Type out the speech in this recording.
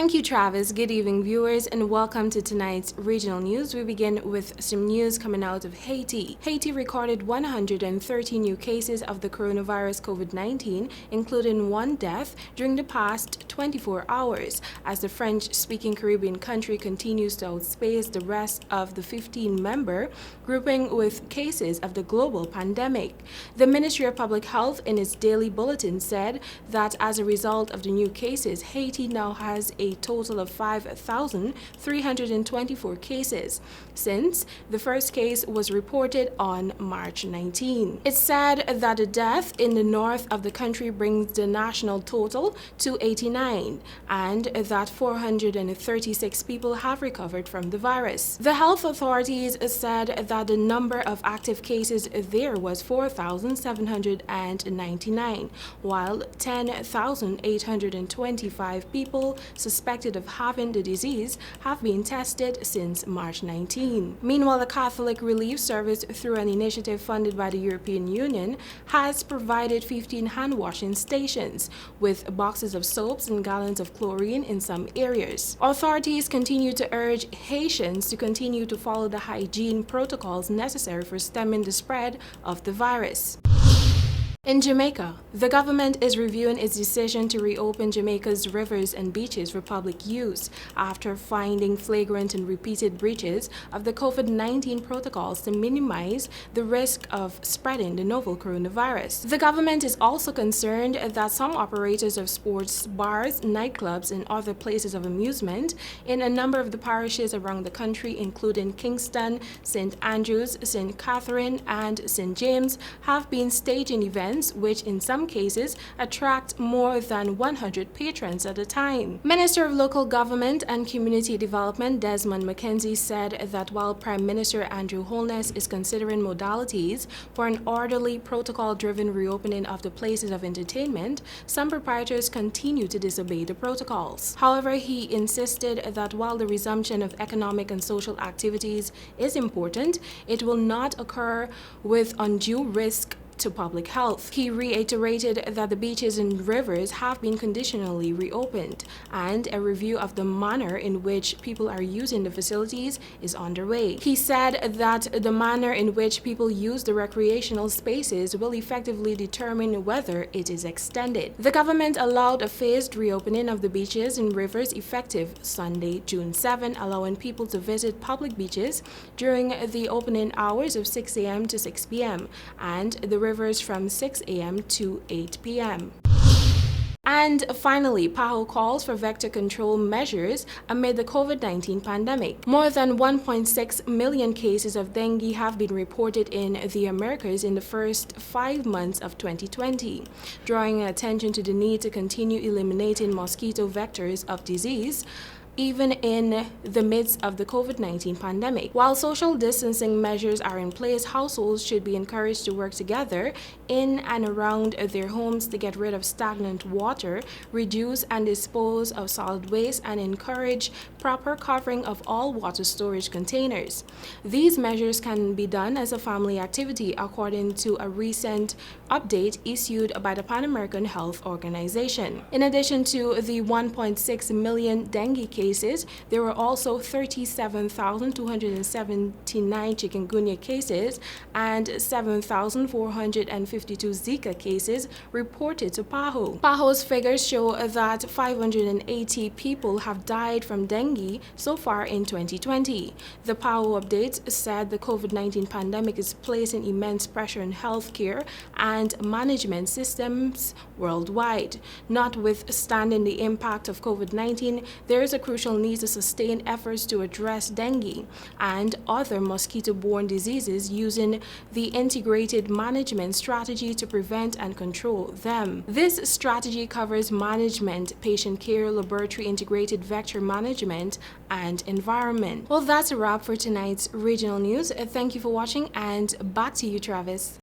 Thank you, Travis. Good evening, viewers, and welcome to tonight's regional news. We begin with some news coming out of Haiti. Haiti recorded 130 new cases of the coronavirus COVID-19, including one death during the past 24 hours, as the French-speaking Caribbean country continues to outspace the rest of the 15-member grouping with cases of the global pandemic. The Ministry of Public Health in its daily bulletin said that as a result of the new cases, Haiti now has a total of 5,324 cases since the first case was reported on March 19. It's said that a death in the north of the country brings the national total to 89 and that 436 people have recovered from the virus. The health authorities said that the number of active cases there was 4,799, while 10,825 people suspected of having the disease have been tested since March 19. Meanwhile, the Catholic Relief Service, through an initiative funded by the European Union, has provided 15 hand-washing stations with boxes of soaps and gallons of chlorine in some areas. Authorities continue to urge Haitians to continue to follow the hygiene protocols necessary for stemming the spread of the virus. In Jamaica, the government is reviewing its decision to reopen Jamaica's rivers and beaches for public use after finding flagrant and repeated breaches of the COVID-19 protocols to minimize the risk of spreading the novel coronavirus. The government is also concerned that some operators of sports bars, nightclubs, and other places of amusement in a number of the parishes around the country, including Kingston, St. Andrews, St. Catherine, and St. James, have been staging events which in some cases attract more than 100 patrons at a time. Minister of Local Government and Community Development Desmond McKenzie said that while Prime Minister Andrew Holness is considering modalities for an orderly, protocol-driven reopening of the places of entertainment, some proprietors continue to disobey the protocols. However, he insisted that while the resumption of economic and social activities is important, it will not occur with undue risk to public health. He reiterated that the beaches and rivers have been conditionally reopened, and a review of the manner in which people are using the facilities is underway. He said that the manner in which people use the recreational spaces will effectively determine whether it is extended. The government allowed a phased reopening of the beaches and rivers effective Sunday, June 7, allowing people to visit public beaches during the opening hours of 6 a.m. to 6 p.m. and the rivers from 6 a.m. to 8 p.m. And finally, PAHO calls for vector control measures amid the COVID-19 pandemic. More than 1.6 million cases of dengue have been reported in the Americas in the first 5 months of 2020, drawing attention to the need to continue eliminating mosquito vectors of disease even in the midst of the COVID-19 pandemic. While social distancing measures are in place, households should be encouraged to work together in and around their homes to get rid of stagnant water, reduce and dispose of solid waste, and encourage proper covering of all water storage containers. These measures can be done as a family activity, according to a recent update issued by the Pan American Health Organization. In addition to the 1.6 million dengue cases, there were also 37,279 chikungunya cases and 7,452 Zika cases reported to PAHO. PAHO's figures show that 580 people have died from dengue so far in 2020. The PAHO update said the COVID-19 pandemic is placing immense pressure on healthcare and management systems worldwide. Notwithstanding the impact of COVID-19, there is a crucial need to sustain efforts to address dengue and other mosquito-borne diseases using the integrated management strategy to prevent and control them. This strategy covers management, patient care, laboratory integrated vector management, and environment. Well, that's a wrap for tonight's regional news. Thank you for watching, and back to you, Travis.